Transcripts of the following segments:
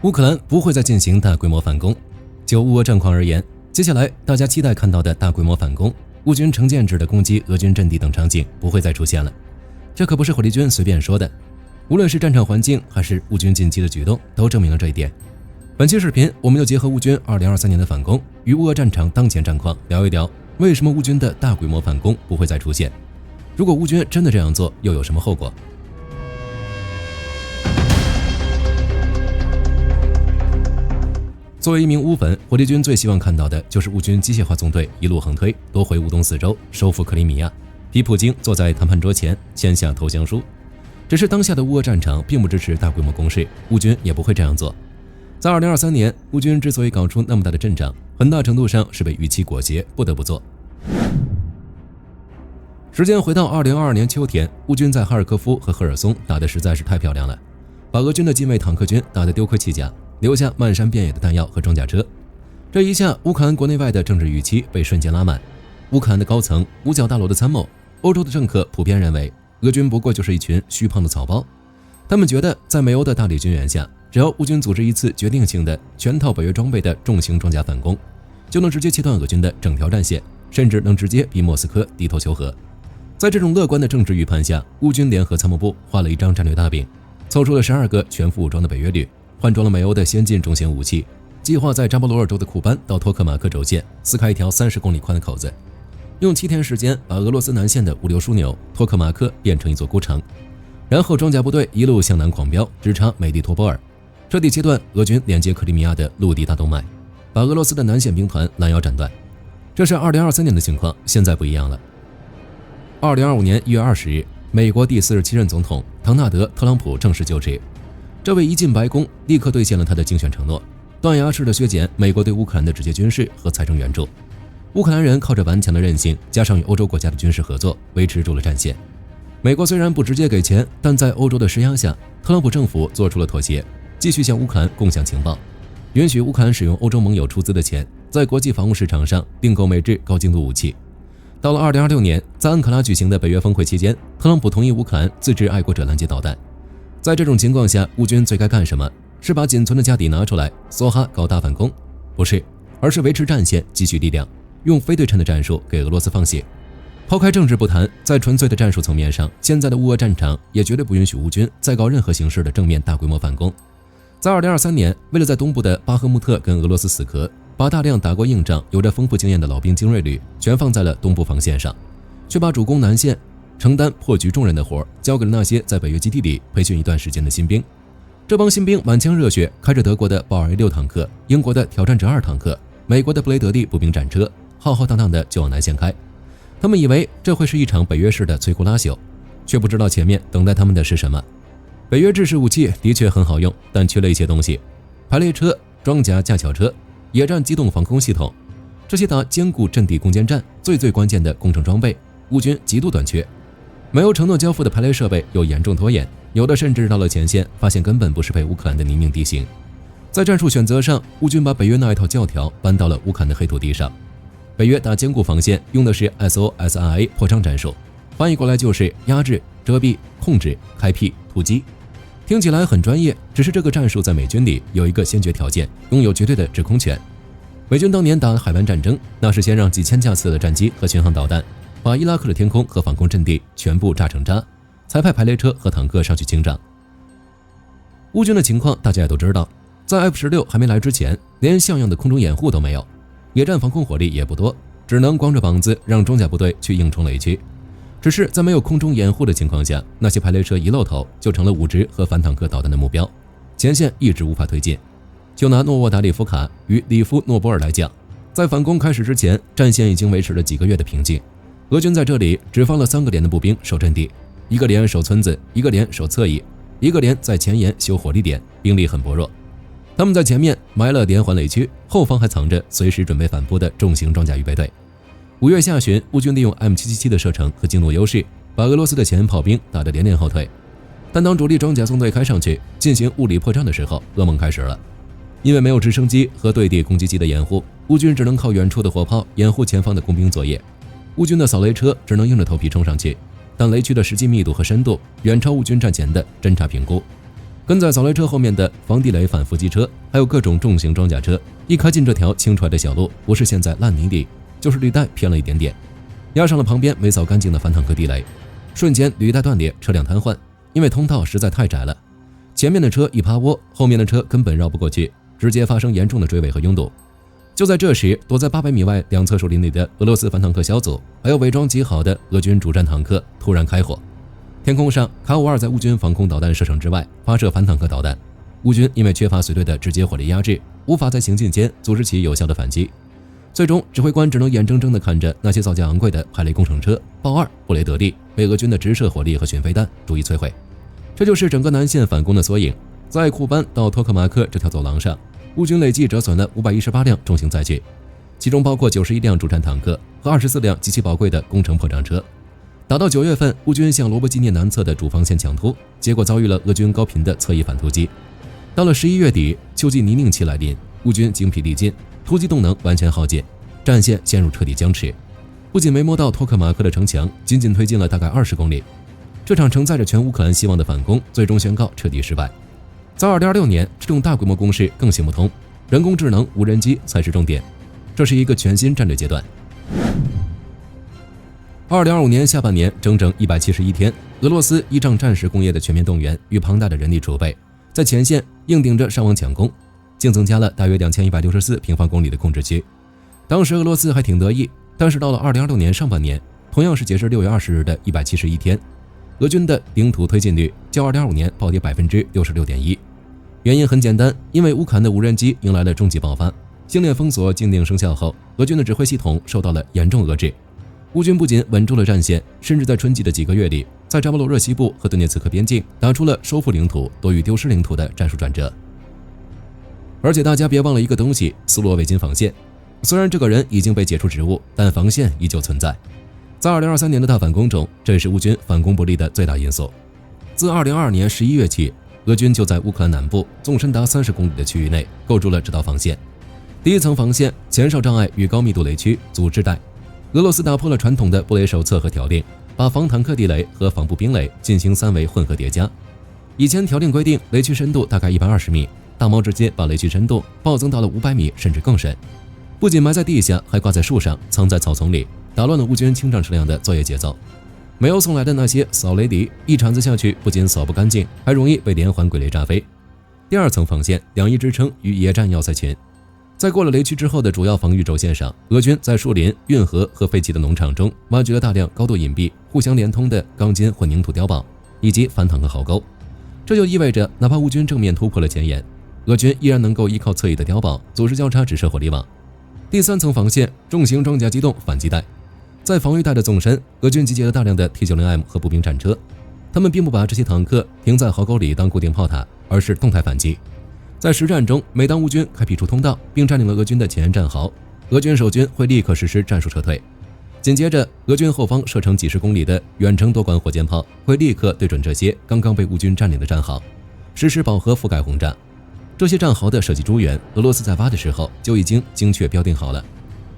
乌克兰不会再进行大规模反攻。就乌俄战况而言，接下来大家期待看到的大规模反攻，乌军成建制的攻击俄军阵地等场景不会再出现了。这可不是火力军随便说的，无论是战场环境还是乌军近期的举动，都证明了这一点。本期视频我们就结合乌军2023年的反攻与乌俄战场当前战况，聊一聊为什么乌军的大规模反攻不会再出现。如果乌军真的这样做，又有什么后果？作为一名乌粉，火力军最希望看到的就是乌军机械化纵队一路横推，夺回乌东四州，收复克里米亚，逼普京坐在谈判桌前签下投降书。只是当下的乌俄战场并不支持大规模攻势，乌军也不会这样做。在2023年，乌军之所以搞出那么大的阵仗，很大程度上是被预期裹挟，不得不做。时间回到2022年秋天，乌军在哈尔科夫和赫尔松打得实在是太漂亮了，把俄军的近卫坦克军打得丢盔弃甲，留下漫山遍野的弹药和装甲车。这一下，乌克兰国内外的政治预期被瞬间拉满。乌克兰的高层、五角大楼的参谋、欧洲的政客普遍认为，俄军不过就是一群虚胖的草包。他们觉得，在美欧的大力军援下，只要乌军组织一次决定性的全套北约装备的重型装甲反攻，就能直接切断俄军的整条战线，甚至能直接逼莫斯科低头求和。在这种乐观的政治预判下，乌军联合参谋部画了一张战略大饼，凑出了12个全副武装的北约旅，换装了美欧的先进重型武器，计划在扎波罗热州的库班到托克马克轴线撕开一条30公里宽的口子，用7天时间把俄罗斯南线的物流枢纽托克马克变成一座孤城，然后装甲部队一路向南狂飙，直插美利托波尔，彻底切断俄军连接克里米亚的陆地大动脉，把俄罗斯的南线兵团拦腰斩断。这是2023年的情况，现在不一样了。2025年1月20日，美国第47任总统唐纳德·特朗普正式就职。这位一进白宫，立刻兑现了他的竞选承诺，断崖式的削减美国对乌克兰的直接军事和财政援助。乌克兰人靠着顽强的韧性，加上与欧洲国家的军事合作，维持住了战线。美国虽然不直接给钱，但在欧洲的施压下，特朗普政府做出了妥协，继续向乌克兰共享情报，允许乌克兰使用欧洲盟友出资的钱，在国际防务市场上订购美制高精度武器。到了2026年，在安卡拉举行的北约峰会期间，特朗普同意乌克兰自制爱国者拦截导弹。在这种情况下，乌军最该干什么？是把仅存的家底拿出来，梭哈搞大反攻？不是，而是维持战线，积蓄力量，用非对称的战术给俄罗斯放血。抛开政治不谈，在纯粹的战术层面上，现在的乌俄战场也绝对不允许乌军再搞任何形式的正面大规模反攻。在2023年，为了在东部的巴赫穆特跟俄罗斯死磕，把大量打过硬仗、有着丰富经验的老兵精锐旅全放在了东部防线上，却把主攻南线、承担破局重任的活交给了那些在北约基地里培训一段时间的新兵。这帮新兵满腔热血，开着德国的豹尔 A6 坦克、英国的挑战者2坦克、美国的布雷德利步兵战车，浩浩荡荡的就往南线开。他们以为这会是一场北约式的摧枯拉朽，却不知道前面等待他们的是什么。北约制式武器的确很好用，但缺了一些东西：排列车、装甲架桥车、野战机动防空系统，这些打坚固阵地攻坚战最关键的工程装备，乌军极度短缺。没有承诺交付的排雷设备又严重拖延，有的甚至到了前线，发现根本不适配乌克兰的泥泞地形。在战术选择上，乌军把北约那一套教条搬到了乌克兰的黑土地上。北约打坚固防线用的是 SOSRA 破窗战术，翻译过来就是压制、遮蔽、控制、开辟、突击。听起来很专业，只是这个战术在美军里有一个先决条件，拥有绝对的制空权。美军当年打海湾战争，那是先让几千架次的战机和巡航导弹把伊拉克的天空和防空阵地全部炸成渣，才派排列车和坦克上去清障。乌军的情况大家也都知道，在 F-16还没来之前，连像样的空中掩护都没有，野战防空火力也不多，只能光着膀子让装甲部队去硬冲雷区。只是在没有空中掩护的情况下，那些排列车一露头就成了武直和反坦克导弹的目标，前线一直无法推进。就拿诺沃达里夫卡与里夫诺波尔来讲，在反攻开始之前，战线已经维持了几个月的平静。俄军在这里只放了3个连的步兵守阵地，一个连守村子，一个连守侧翼，一个连在前沿修火力点，兵力很薄弱。他们在前面埋了连环雷区，后方还藏着随时准备反扑的重型装甲预备队。5月下旬，乌军利用 M777 的射程和精度优势，把俄罗斯的前沿炮兵打得连连后退。但当主力装甲纵队开上去进行物理破障的时候，噩梦开始了。因为没有直升机和对地攻击机的掩护，乌军只能靠远处的火炮掩护前方的工兵作业。乌军的扫雷车只能硬着头皮冲上去，但雷区的实际密度和深度远超乌军战前的侦察评估。跟在扫雷车后面的防地雷反伏击车，还有各种重型装甲车，一开进这条清出来的小路，不是陷在烂泥里，就是履带偏了一点点，压上了旁边没扫干净的反坦克地雷，瞬间履带断裂，车辆瘫痪，因为通道实在太窄了。前面的车一趴窝，后面的车根本绕不过去，直接发生严重的追尾和拥堵。就在这时，躲在800米外两侧树林里的俄罗斯反坦克小组，还有伪装极好的俄军主战坦克突然开火。天空上，卡5-2在乌军防空导弹射程之外发射反坦克导弹，乌军因为缺乏随队的直接火力压制，无法在行进间组织起有效的反击。最终，指挥官只能眼睁睁地看着那些造价昂贵的排雷工程车豹2、布雷德利被俄军的直射火力和巡飞弹逐一摧毁。这就是整个南线反攻的缩影。在库班到托克马克这条走廊上，乌军累计折损了518辆重型载具，其中包括91辆主战坦克和24辆极其宝贵的工程破障车。打到9月份，乌军向罗伯基涅南侧的主防线抢突，结果遭遇了俄军高频的侧翼反突击。到了11月底，秋季泥泞期来临，乌军精疲力尽，突击动能完全耗尽，战线陷入彻底僵持。不仅没摸到托克马克的城墙，仅仅推进了大概20公里。这场承载着全乌克兰希望的反攻最终宣告彻底失败。在2026年，这种大规模攻势更行不通，人工智能、无人机才是重点，这是一个全新战略阶段。2025年下半年，整整171天，俄罗斯依仗战时工业的全面动员与庞大的人力储备，在前线硬顶着上网抢攻，竟增加了大约2164平方公里的控制区。当时俄罗斯还挺得意，但是到了2026年上半年，同样是截至6月20日的171天，俄军的领土推进率较2025年暴跌 66.1%。原因很简单，因为乌克兰的无人机迎来了终极爆发，星链封锁禁令生效后，俄军的指挥系统受到了严重遏制。乌军不仅稳住了战线，甚至在春季的几个月里，在扎波罗热西部和顿涅茨克边境打出了收复领土多于丢失领土的战术转折。而且大家别忘了一个东西，斯洛维金防线。虽然这个人已经被解除职务，但防线依旧存在。在2023年的大反攻中，这也是乌军反攻不利的最大因素。自2022年11月起，俄军就在乌克兰南部纵深达30公里的区域内构筑了这道防线。第一层防线前哨障碍与高密度雷区组织带，俄罗斯打破了传统的布雷手册和条令，把防坦克地雷和防步兵雷进行3维混合叠加。以前条令规定雷区深度大概120米，大毛直接把雷区深度暴增到了500米甚至更深，不仅埋在地下，还挂在树上，藏在草丛里，打乱了乌军清障车辆的作业节奏。没有送来的那些扫雷笛，一铲子下去不仅扫不干净，还容易被连环鬼雷炸飞。第二层防线两翼支撑与野战要塞群。在过了雷区之后的主要防御轴线上，俄军在树林、运河和废弃的农场中挖掘了大量高度隐蔽、互相连通的钢筋混凝土碉堡以及反坦克壕沟。这就意味着，哪怕乌军正面突破了前沿，俄军依然能够依靠侧翼的碉堡组织交叉直射火力网。第三层防线重型装甲机动反击带。在防御带的纵深，俄军集结了大量的 T90M 和步兵战车，他们并不把这些坦克停在壕沟里当固定炮塔，而是动态反击。在实战中，每当乌军开辟出通道并占领了俄军的前沿战壕，俄军守军会立刻实施战术撤退。紧接着，俄军后方射程几十公里的远程多管火箭炮会立刻对准这些刚刚被乌军占领的战壕，实施饱和覆盖轰炸。这些战壕的设计诸元，俄罗斯在挖的时候就已经精确标定好了。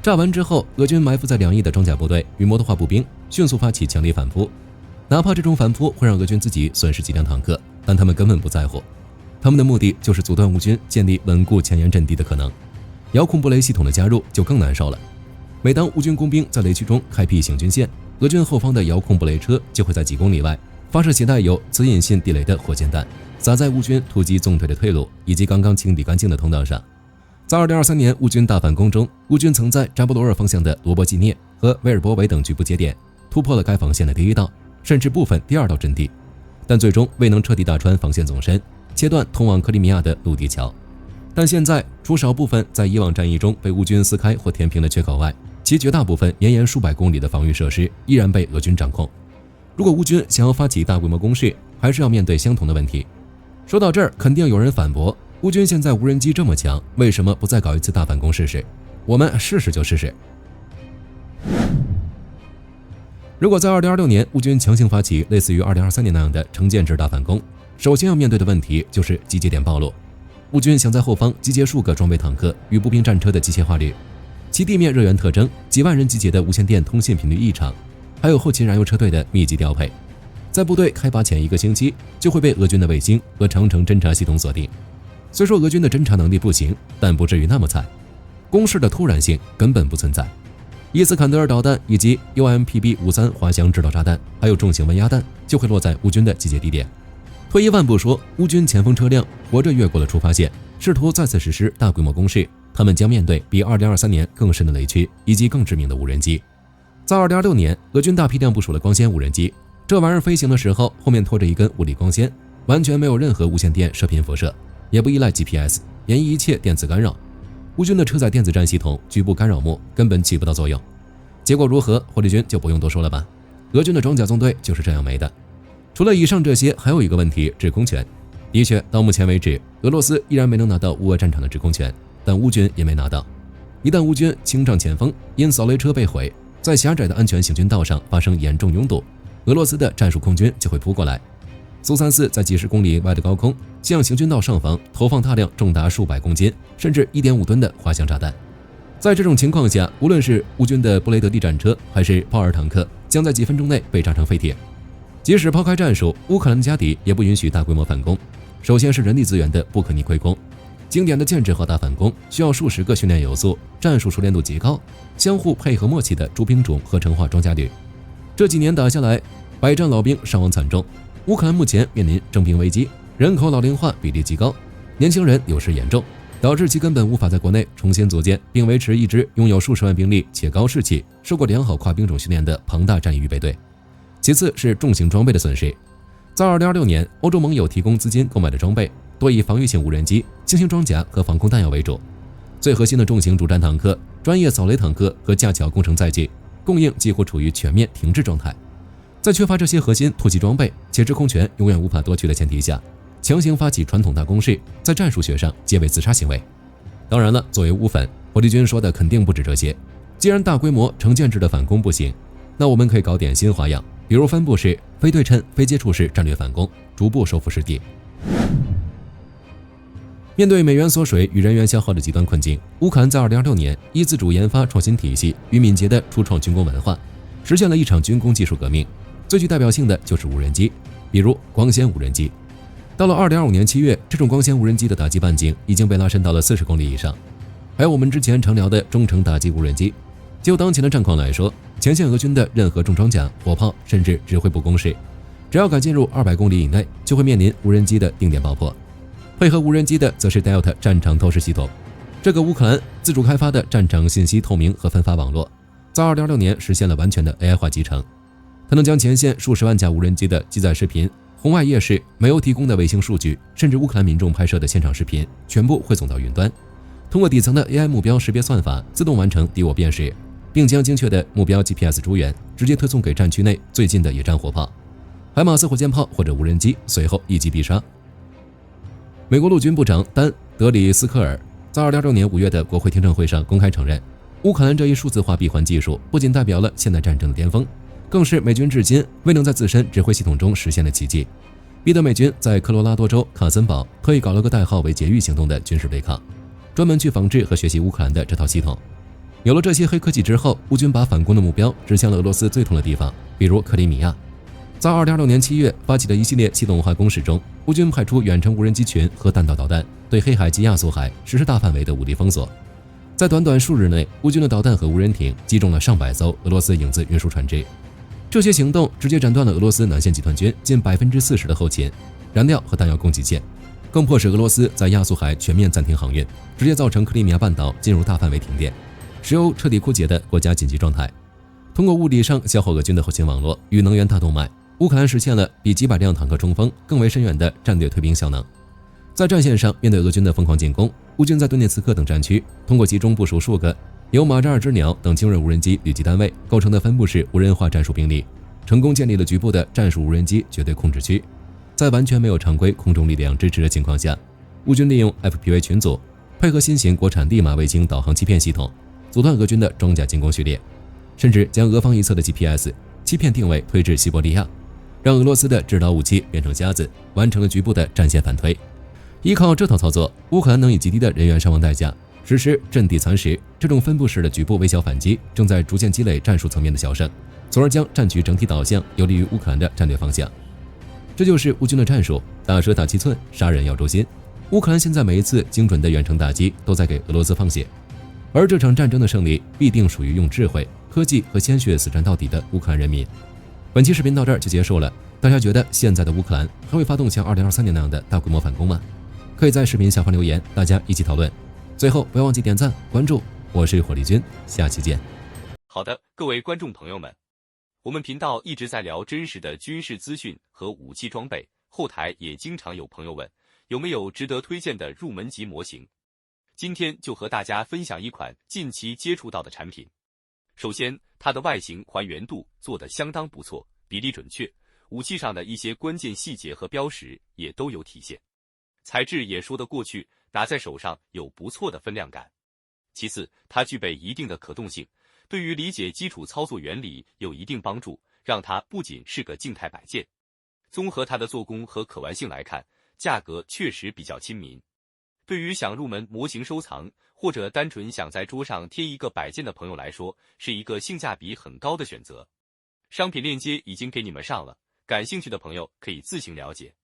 炸完之后，俄军埋伏在2翼的装甲部队与摩托化步兵迅速发起强力反扑。哪怕这种反扑会让俄军自己损失几辆坦克，但他们根本不在乎。他们的目的就是阻断乌军建立稳固前沿阵地的可能。遥控布雷系统的加入就更难受了。每当乌军工兵在雷区中开辟行军线，俄军后方的遥控布雷车就会在几公里外发射携带有磁引信地雷的火箭弹，撒在乌军突击纵队的退路以及刚刚清理干净的通道上。在2023年乌军大反攻中，乌军曾在扎波罗热方向的罗伯基涅和维尔波维等局部节点突破了该防线的第一道，甚至部分第二道阵地，但最终未能彻底打穿防线纵深，切断通往克里米亚的陆地桥。但现在，除少部分在以往战役中被乌军撕开或填平的缺口外，其绝大部分绵延数百公里的防御设施依然被俄军掌控。如果乌军想要发起大规模攻势，还是要面对相同的问题。说到这儿，肯定有人反驳，乌军现在无人机这么强，为什么不再搞一次大反攻试试？我们试试就试试。如果在2026年乌军强行发起类似于2023年那样的成建制大反攻，首先要面对的问题就是集结点暴露。乌军想在后方集结数个装备坦克与步兵战车的机械化率，其地面热源特征，几万人集结的无线电通信频率异常，还有后勤燃油车队的密集调配。在部队开拔前1个星期就会被俄军的卫星和长城侦察系统锁定。虽说俄军的侦察能力不行，但不至于那么惨。攻势的突然性根本不存在。伊斯坎德尔导弹以及 UMPB-53 滑翔制导炸弹，还有重型温压弹就会落在乌军的集结地点。退一万步说，乌军前锋车辆活着越过了出发线，试图再次实施大规模攻势，他们将面对比2023年更深的雷区以及更致命的无人机。在2026年，俄军大批量部署了光纤无人机，这玩意儿飞行的时候后面拖着一根物理光纤，完全没有任何无线电射频辐射，也不依赖 GPS， 免疫一切电磁干扰。乌军的车载电子战系统局部干扰幕根本起不到作用。结果如何，火力军就不用多说了吧。俄军的装甲纵队就是这样没的。除了以上这些，还有一个问题，制空权。的确，到目前为止，俄罗斯依然没能拿到乌俄战场的制空权，但乌军也没拿到。一旦乌军清障前锋因扫雷车被毁，在狭窄的安全行军道上发生严重拥堵，俄罗斯的战术空军就会扑过来。苏34在几十公里外的高空向行军道上方投放大量重达数百公斤甚至 1.5 吨的滑翔炸弹。在这种情况下，无论是乌军的布雷德地战车还是豹二坦克，将在几分钟内被炸成废铁。即使抛开战术，乌克兰的家底也不允许大规模反攻。首先是人力资源的不可逆亏空，经典的建制化大反攻需要数十个训练有素、战术熟练度极高、相互配合默契的诸兵种合成化装甲旅。这几年打下来，百战老兵伤亡惨重。乌克兰目前面临征兵危机，人口老龄化比例极高，年轻人流失严重，导致其根本无法在国内重新组建并维持一支拥有数十万兵力且高士气、受过良好跨兵种训练的庞大战役预备队。其次是重型装备的损失。在2026年，欧洲盟友提供资金购买的装备多以防御性无人机、轻型装甲和防空弹药为主。最核心的重型主战坦克、专业扫雷坦克和架桥工程载具供应几乎处于全面停滞状态。在缺乏这些核心突击装备且制空权永远无法夺取的前提下，强行发起传统大攻势，在战术学上皆为自杀行为。当然了，作为乌粉，火力军说的肯定不止这些。既然大规模成建制的反攻不行，那我们可以搞点新花样，比如分布式、非对称、非接触式战略反攻，逐步收复失地。面对美元缩水与人员消耗的极端困境，乌克兰在2026年以自主研发创新体系与敏捷的初创军工文化，实现了一场军工技术革命。最具代表性的就是无人机，比如光纤无人机。到了2025年7月，这种光纤无人机的打击半径已经被拉伸到了40公里以上。还有我们之前常聊的中程打击无人机。就当前的战况来说，前线俄军的任何重装甲、火炮甚至指挥部攻势，只要敢进入200公里以内，就会面临无人机的定点爆破。配合无人机的则是 Delta 战场透视系统，这个乌克兰自主开发的战场信息透明和分发网络，在2026年实现了完全的 AI 化集成。它能将前线数十万架无人机的机载视频、红外夜视、没有提供的卫星数据，甚至乌克兰民众拍摄的现场视频，全部汇总到云端，通过底层的 AI 目标识别算法自动完成敌我辨识，并将精确的目标 GPS 诸元直接推送给战区内最近的野战火炮、海马斯火箭炮或者无人机，随后一击必杀。美国陆军部长丹·德里斯科尔在2026年5月的国会听证会上公开承认，乌克兰这一数字化闭环技术不仅代表了现代战争的巅峰，更是美军至今未能在自身指挥系统中实现的奇迹，逼得美军在科罗拉多州卡森堡特意搞了个代号为劫狱行动的军事对抗，专门去仿制和学习乌克兰的这套系统。有了这些黑科技之后，乌军把反攻的目标指向了俄罗斯最痛的地方，比如克里米亚。在2026年7月发起的一系列系统化攻势中，乌军派出远程无人机群和弹道导弹，对黑海及亚速海实施大范围的武力封锁。在短短数日内，乌军的导弹和无人艇击中了上百艘俄罗斯影子运输船只。这些行动直接斩断了俄罗斯南线集团军近40%的后勤、燃料和弹药供给线，更迫使俄罗斯在亚速海全面暂停航运，直接造成克里米亚半岛进入大范围停电，石油彻底枯竭的国家紧急状态。通过物理上消耗俄军的后勤网络与能源大动脉，乌克兰实现了比几百辆坦克冲锋更为深远的战略退兵效能。在战线上，面对俄军的疯狂进攻，乌军在顿涅茨克等战区通过集中部署数个由马扎尔之鸟等精锐无人机旅级单位构成的分布式无人化战术兵力，成功建立了局部的战术无人机绝对控制区。在完全没有常规空中力量支持的情况下，乌军利用 FPV 群组，配合新型国产利马卫星导航欺骗系统，阻断俄军的装甲进攻序列，甚至将俄方一侧的 GPS 欺骗定位推至西伯利亚，让俄罗斯的制导武器变成瞎子，完成了局部的战线反推。依靠这套操作，乌克兰能以极低的人员伤亡代价，实施阵地蚕食，这种分布式的局部微小反击正在逐渐积累战术层面的小胜，从而将战局整体导向有利于乌克兰的战略方向。这就是乌军的战术：大蛇打七寸，杀人要诛心。乌克兰现在每一次精准的远程打击都在给俄罗斯放血，而这场战争的胜利必定属于用智慧、科技和鲜血死战到底的乌克兰人民。本期视频到这儿就结束了，大家觉得现在的乌克兰还会发动像2023年那样的大规模反攻吗？可以在视频下方留言，大家一起讨论。最后不要忘记点赞关注，我是火力军，下期见。好的，各位观众朋友们，我们频道一直在聊真实的军事资讯和武器装备，后台也经常有朋友问有没有值得推荐的入门级模型。今天就和大家分享一款近期接触到的产品。首先，它的外形还原度做得相当不错，比例准确，武器上的一些关键细节和标识也都有体现，材质也说得过去，拿在手上有不错的分量感。其次，它具备一定的可动性，对于理解基础操作原理有一定帮助，让它不仅是个静态摆件。综合它的做工和可玩性来看，价格确实比较亲民。对于想入门模型收藏，或者单纯想在桌上贴一个摆件的朋友来说，是一个性价比很高的选择。商品链接已经给你们上了，感兴趣的朋友可以自行了解。